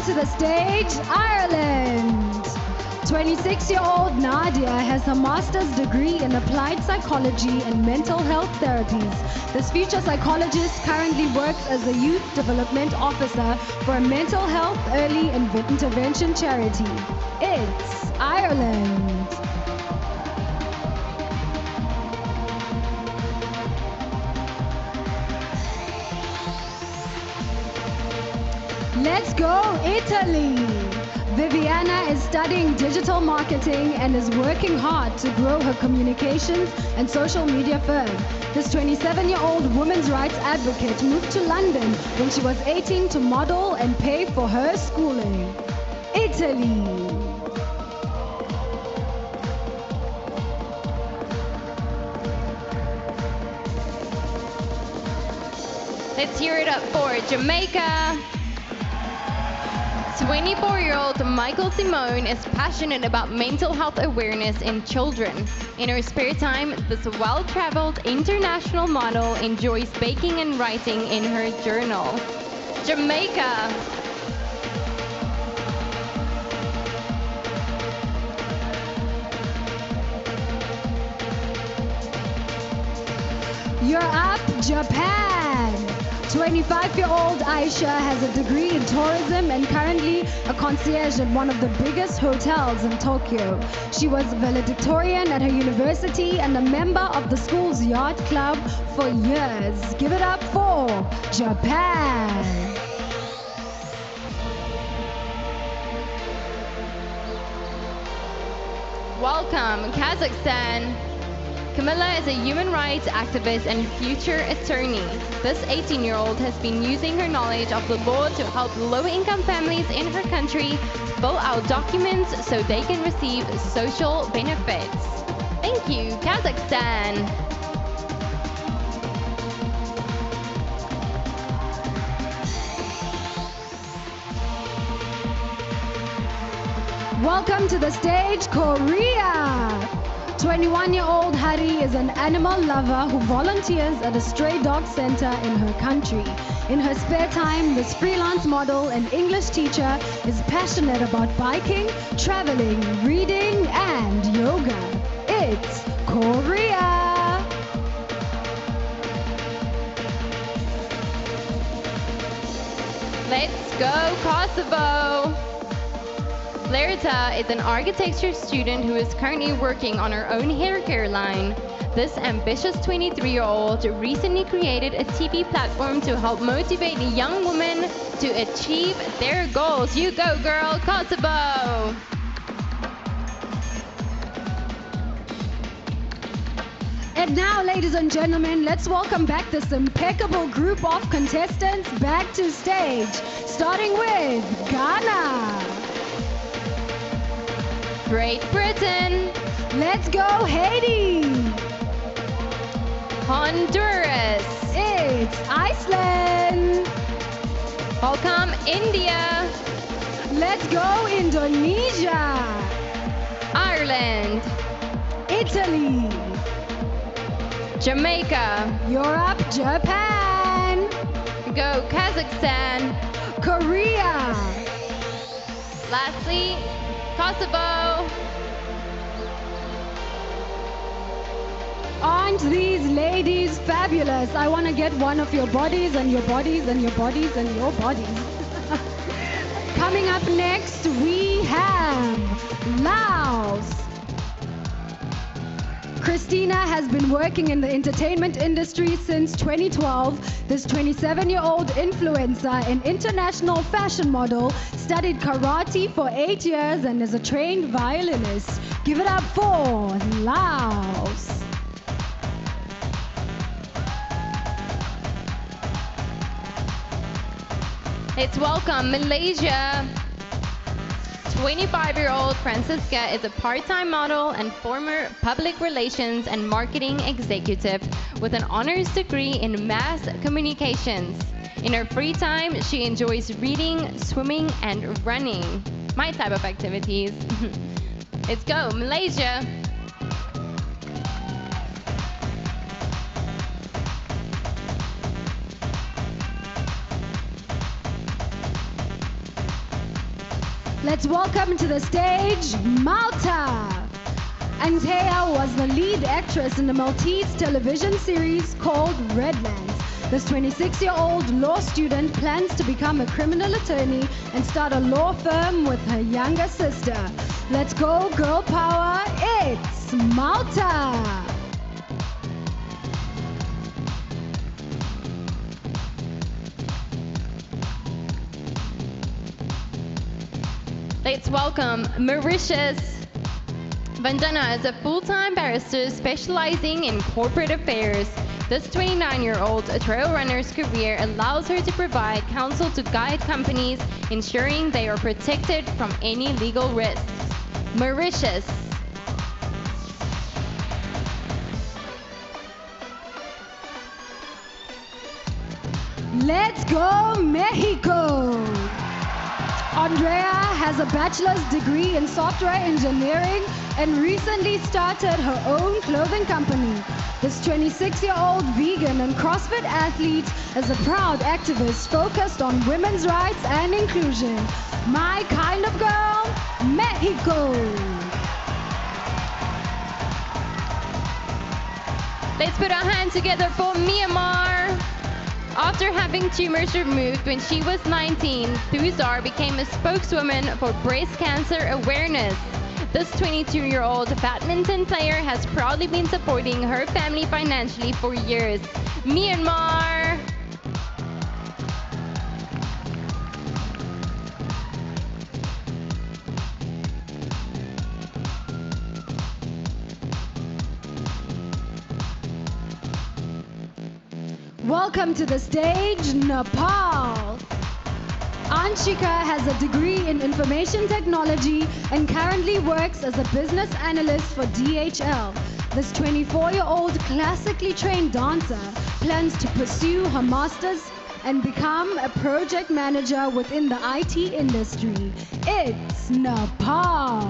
To the stage, Ireland. 26-year-old Nadia has her master's degree in applied psychology and mental health therapies. This future psychologist currently works as a youth development officer for a mental health early intervention charity. It's Ireland. Let's go, Italy! Viviana is studying digital marketing and is working hard to grow her communications and social media firm. This 27-year-old women's rights advocate moved to London when she was 18 to model and pay for her schooling. Italy! Let's hear it up for Jamaica. 24-year-old Michael Simone is passionate about mental health awareness in children. In her spare time, this well-traveled international model enjoys baking and writing in her journal. Jamaica. You're up, Japan! 25-year-old Aisha has a degree in tourism and currently a concierge at one of the biggest hotels in Tokyo. She was valedictorian at her university and a member of the school's yacht club for years. Give it up for Japan! Welcome, Kazakhstan. Camilla is a human rights activist and future attorney. This 18-year-old has been using her knowledge of the law to help low-income families in her country fill out documents so they can receive social benefits. Thank you, Kazakhstan. Welcome to the stage, Korea! 21-year-old Hari is an animal lover who volunteers at a stray dog center in her country. In her spare time, this freelance model and English teacher is passionate about biking, traveling, reading, and yoga. It's Korea! Let's go, Kosovo! Lerita is an architecture student who is currently working on her own hair care line. This ambitious 23-year-old recently created a TV platform to help motivate young women to achieve their goals. You go, girl, Kosovo! And now, ladies and gentlemen, let's welcome back this impeccable group of contestants back to stage, starting with Ghana. Great Britain. Let's go, Haiti. Honduras. It's Iceland. Welcome, India. Let's go, Indonesia. Ireland. Italy. Jamaica. Europe, Japan. Go, Kazakhstan. Korea. Lastly, Kosovo. Aren't these ladies fabulous? I want to get one of your bodies and your bodies and your bodies and your bodies. Coming up next, we have Laos. Christina has been working in the entertainment industry since 2012. This 27-year-old influencer and international fashion model studied karate for 8 years and is a trained violinist. Give it up for Laos. Let's welcome Malaysia. 25-year-old Francisca is a part-time model and former public relations and marketing executive with an honors degree in mass communications. In her free time, she enjoys reading, swimming, and running. My type of activities. Let's go, Malaysia. Let's welcome to the stage, Malta. Antea was the lead actress in the Maltese television series called Redlands. This 26-year-old law student plans to become a criminal attorney and start a law firm with her younger sister. Let's go, girl power, it's Malta. Let's welcome Mauritius. Vandana is a full-time barrister specializing in corporate affairs. This 29-year-old trail runner's career allows her to provide counsel to guide companies, ensuring they are protected from any legal risks. Mauritius. Let's go, Mexico. Andrea has a bachelor's degree in software engineering and recently started her own clothing company. This 26-year-old vegan and CrossFit athlete is a proud activist focused on women's rights and inclusion. My kind of girl, Mexico. Let's put our hands together for Myanmar. After having tumors removed when she was 19, Thuzar became a spokeswoman for breast cancer awareness. This 22-year-old badminton player has proudly been supporting her family financially for years. Myanmar. Welcome to the stage, Nepal. Anshika has a degree in information technology and currently works as a business analyst for DHL. This 24-year-old classically trained dancer plans to pursue her master's and become a project manager within the IT industry. It's Nepal.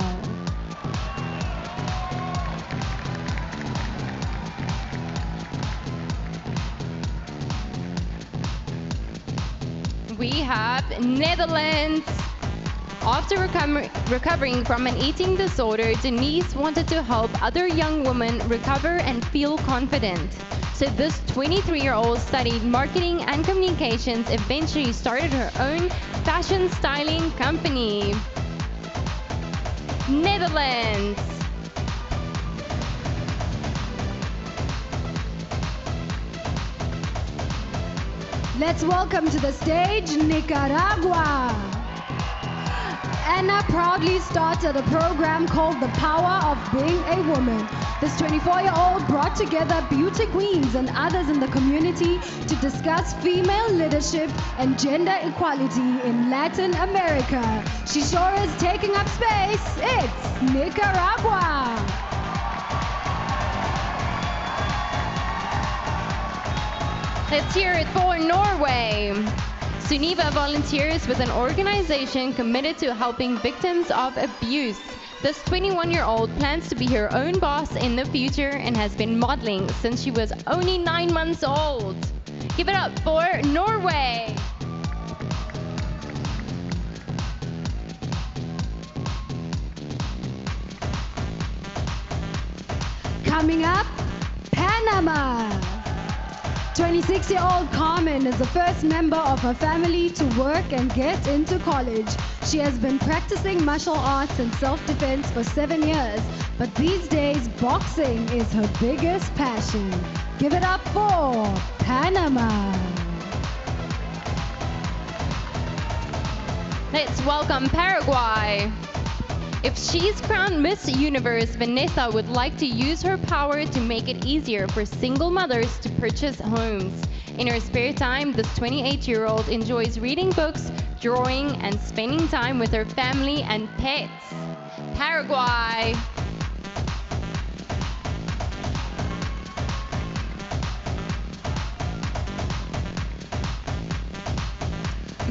We have Netherlands. After recovering from an eating disorder, Denise wanted to help other young women recover and feel confident. So this 23-year-old studied marketing and communications, eventually started her own fashion styling company. Netherlands. Let's welcome to the stage, Nicaragua. Anna proudly started a program called The Power of Being a Woman. This 24-year-old brought together beauty queens and others in the community to discuss female leadership and gender equality in Latin America. She sure is taking up space. It's Nicaragua. Let's hear it for Norway. Sunniva volunteers with an organization committed to helping victims of abuse. This 21-year-old plans to be her own boss in the future and has been modeling since she was only 9 months old. Give it up for Norway. Coming up, Panama. 26-year-old Carmen is the first member of her family to work and get into college. She has been practicing martial arts and self-defense for 7 years, but these days boxing is her biggest passion. Give it up for Panama. Let's welcome Paraguay. If she's crowned Miss Universe, Vanessa would like to use her power to make it easier for single mothers to purchase homes. In her spare time, this 28-year-old enjoys reading books, drawing, and spending time with her family and pets. Paraguay.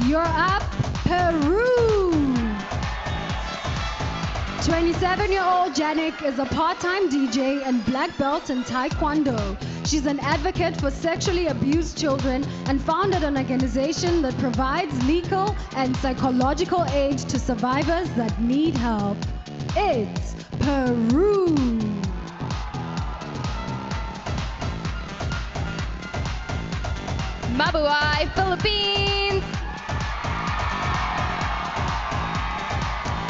You're up, Peru. 27-year-old Janik is a part-time DJ and black belt in Taekwondo. She's an advocate for sexually abused children and founded an organization that provides legal and psychological aid to survivors that need help. It's Peru. Mabuhay, Philippines!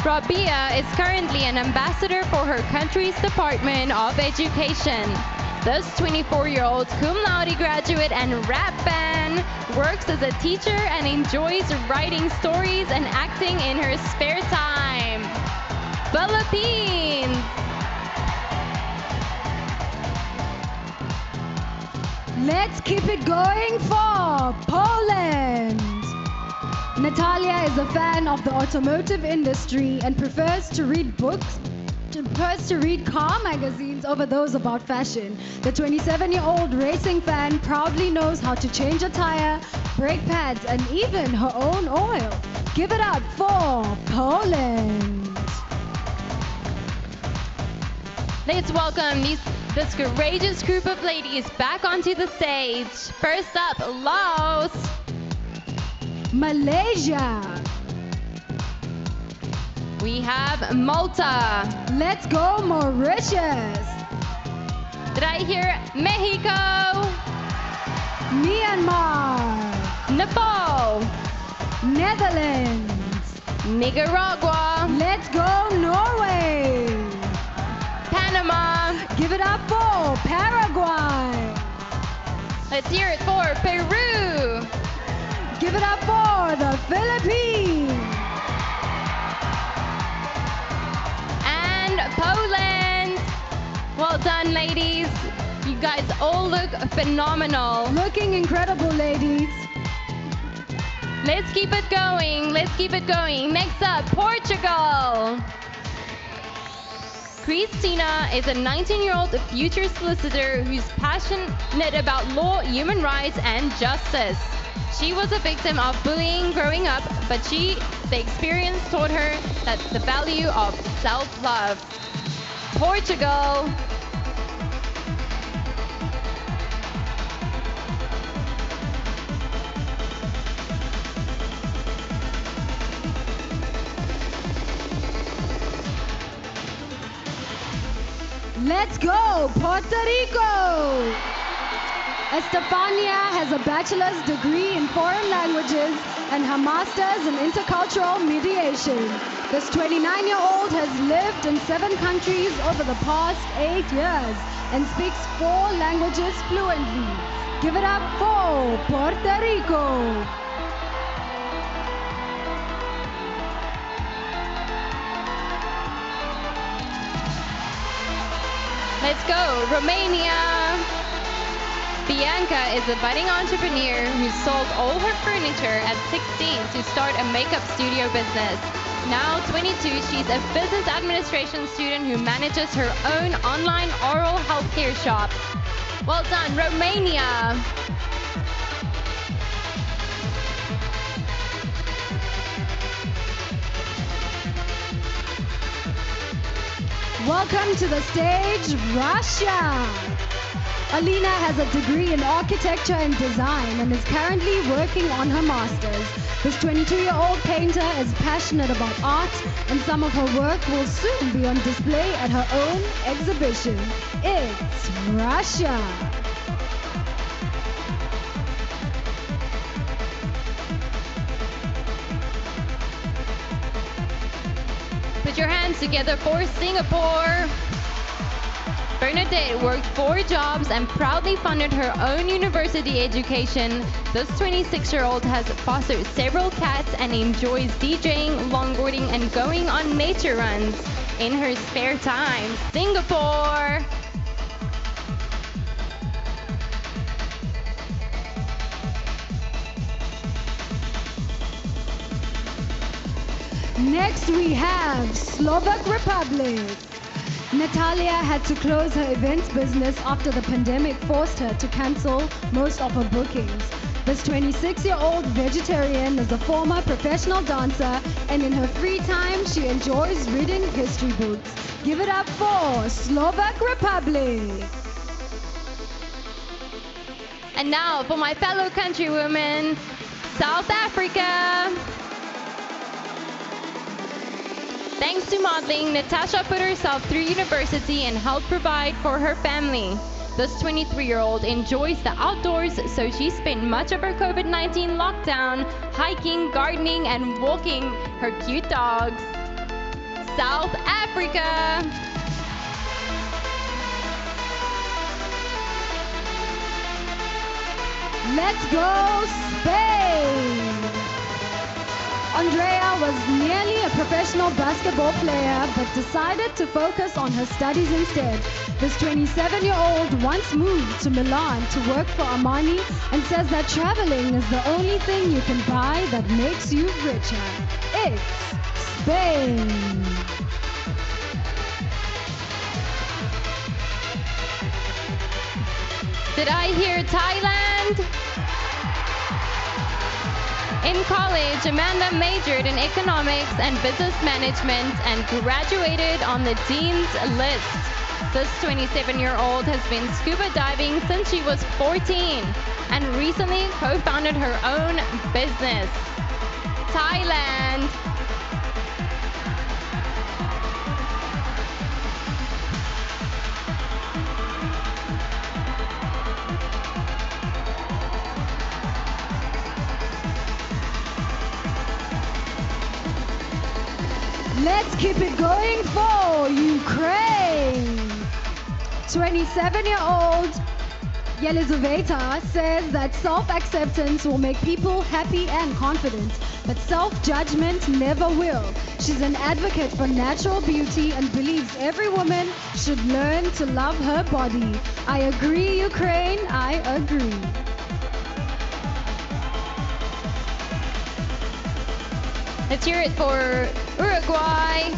Rabia is currently an ambassador for her country's Department of Education. This 24-year-old cum laude graduate and rap fan works as a teacher and enjoys writing stories and acting in her spare time. Philippines! Let's keep it going for Poland. Natalia is a fan of the automotive industry and prefers to read car magazines over those about fashion. The 27-year-old racing fan proudly knows how to change a tire, brake pads, and even her own oil. Give it up for Poland. Let's welcome this courageous group of ladies back onto the stage. First up, Laos. Malaysia. We have Malta. Let's go Mauritius. Did I hear Mexico? Myanmar. Nepal. Netherlands. Nicaragua. Let's go Norway. Panama. Give it up for Paraguay. Let's hear it for Peru. Give it up for the Philippines. And Poland. Well done, ladies. You guys all look phenomenal. Looking incredible, ladies. Let's keep it going. Let's keep it going. Next up, Portugal. Christina is a 19-year-old future solicitor who's passionate about law, human rights, and justice. She was a victim of bullying growing up, but the experience taught her that the value of self-love. Portugal. Let's go, Puerto Rico! Estefania has a bachelor's degree in foreign languages and her master's in intercultural mediation. This 29-year-old has lived in 7 countries over the past 8 years and speaks 4 languages fluently. Give it up for Puerto Rico! Let's go, Romania. Bianca is a budding entrepreneur who sold all her furniture at 16 to start a makeup studio business. Now 22, she's a business administration student who manages her own online oral healthcare shop. Well done, Romania. Welcome to the stage, Russia. Alina has a degree in architecture and design and is currently working on her master's. This 22-year-old painter is passionate about art, and some of her work will soon be on display at her own exhibition. It's Russia. Put your hands together for Singapore. Bernadette worked 4 jobs and proudly funded her own university education. This 26-year-old has fostered several cats and enjoys DJing, longboarding, and going on nature runs in her spare time. Singapore! Next we have Slovak Republic. Natalia had to close her events business after the pandemic forced her to cancel most of her bookings. This 26-year-old vegetarian is a former professional dancer, and in her free time, she enjoys reading history books. Give it up for Slovak Republic. And now for my fellow countrywomen, South Africa. Thanks to modeling, Natasha put herself through university and helped provide for her family. This 23-year-old enjoys the outdoors, so she spent much of her COVID-19 lockdown hiking, gardening, and walking her cute dogs. South Africa. Let's go Spain! Andrea was nearly a professional basketball player but decided to focus on her studies instead. This 27-year-old once moved to Milan to work for Armani and says that traveling is the only thing you can buy that makes you richer. It's Spain! Did I hear Thailand? In college, Amanda majored in economics and business management and graduated on the dean's list. This 27-year-old has been scuba diving since she was 14 and recently co-founded her own business. Thailand. Let's keep it going for Ukraine. 27-year-old Yelizaveta says that self-acceptance will make people happy and confident, but self-judgment never will. She's an advocate for natural beauty and believes every woman should learn to love her body. I agree, Ukraine, I agree. Let's hear it for Uruguay.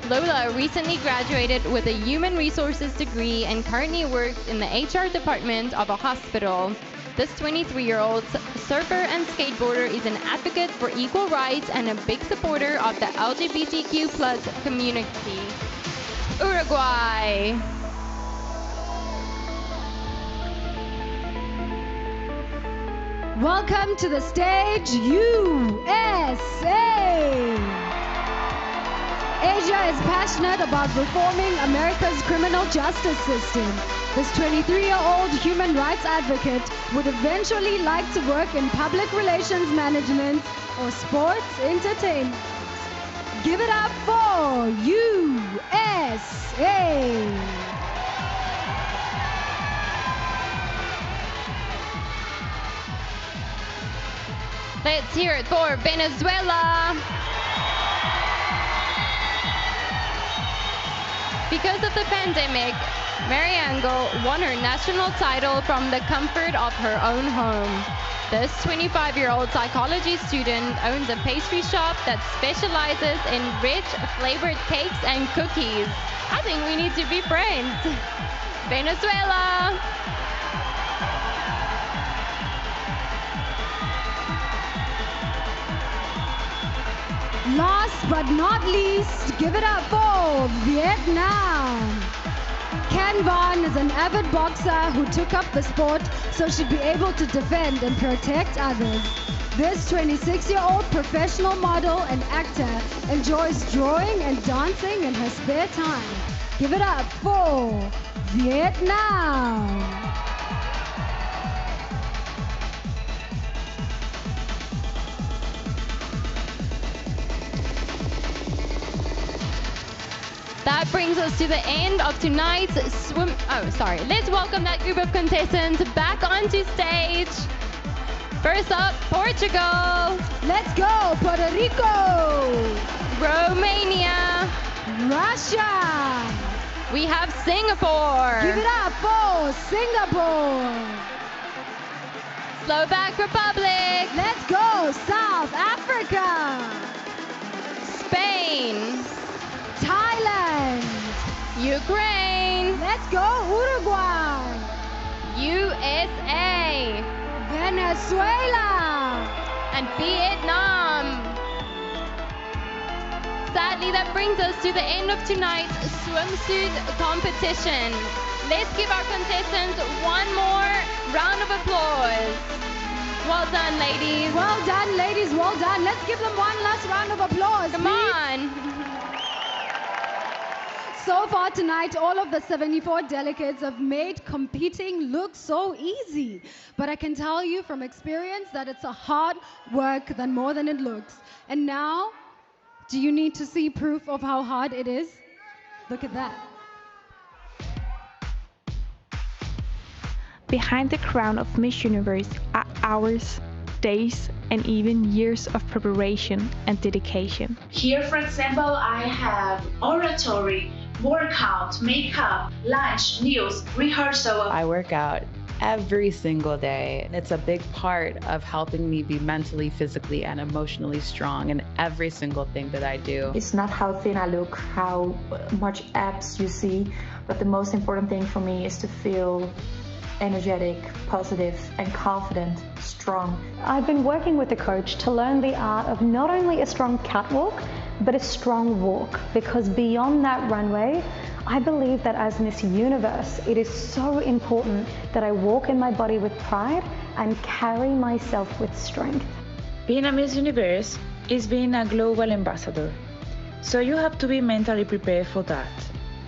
Lola recently graduated with a human resources degree and currently works in the HR department of a hospital. This 23-year-old surfer and skateboarder is an advocate for equal rights and a big supporter of the LGBTQ+ community. Uruguay. Welcome to the stage, USA! Asia is passionate about reforming America's criminal justice system. This 23-year-old human rights advocate would eventually like to work in public relations management or sports entertainment. Give it up for USA! Let's hear it for Venezuela. Because of the pandemic, Mariango won her national title from the comfort of her own home. This 25-year-old psychology student owns a pastry shop that specializes in rich, flavored cakes and cookies. I think we need to be friends. Venezuela. Last but not least, give it up for Vietnam. Can Van is an avid boxer who took up the sport so she'd be able to defend and protect others. This 26-year-old professional model and actor enjoys drawing and dancing in her spare time. Give it up for Vietnam. That brings us to the end of tonight's swim. Oh, sorry. Let's welcome that group of contestants back onto stage. First up, Portugal. Let's go, Puerto Rico. Romania. Russia. We have Singapore. Give it up for Singapore. Slovak Republic. Let's go, South Africa. Spain. Thailand. Ukraine. Let's go, Uruguay. USA. Venezuela. And Vietnam. Sadly, that brings us to the end of tonight's swimsuit competition. Let's give our contestants one more round of applause. Well done, ladies. Well done, ladies. Well done. Let's give them one last round of applause. Come please. on. So far tonight, all of the 74 delegates have made competing look so easy. But I can tell you from experience that it's a hard work than more than it looks. And now, do you need to see proof of how hard it is? Look at that. Behind the crown of Miss Universe are hours, days, and even years of preparation and dedication. Here, for example, I have oratory, workout, makeup, lunch, news, rehearsal. I work out every single day. It's a big part of helping me be mentally, physically, and emotionally strong in every single thing that I do. It's not how thin I look, how much abs you see, but the most important thing for me is to feel energetic, positive, and confident, strong. I've been working with a coach to learn the art of not only a strong catwalk, but a strong walk, because beyond that runway, I believe that as Miss Universe, it is so important that I walk in my body with pride and carry myself with strength. Being a Miss Universe is being a global ambassador, so you have to be mentally prepared for that.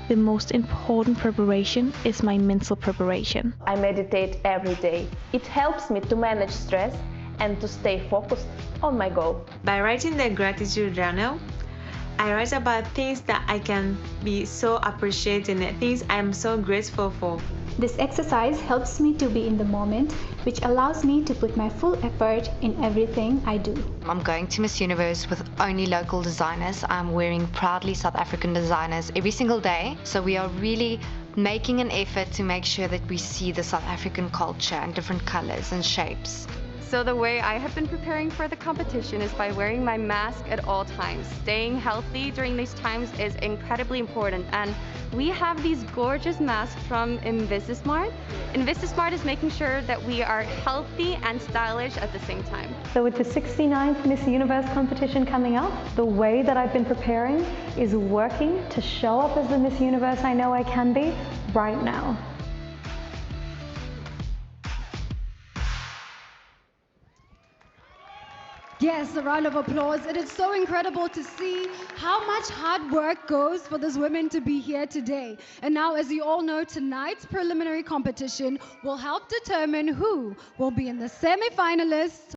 The most important preparation is my mental preparation. I meditate every day. It helps me to manage stress and to stay focused on my goal. By writing the gratitude journal, I write about things that I can be so appreciating, things I'm so grateful for. This exercise helps me to be in the moment, which allows me to put my full effort in everything I do. I'm going to Miss Universe with only local designers. I'm wearing proudly South African designers every single day. So we are really making an effort to make sure that we see the South African culture and different colors and shapes. So the way I have been preparing for the competition is by wearing my mask at all times. Staying healthy during these times is incredibly important, and we have these gorgeous masks from Invisismart. Invisismart is making sure that we are healthy and stylish at the same time. So with the 69th Miss Universe competition coming up, the way that I've been preparing is working to show up as the Miss Universe I know I can be right now. Yes, a round of applause. It is so incredible to see how much hard work goes for these women to be here today. And now, as you all know, tonight's preliminary competition will help determine who will be in the semi-finalists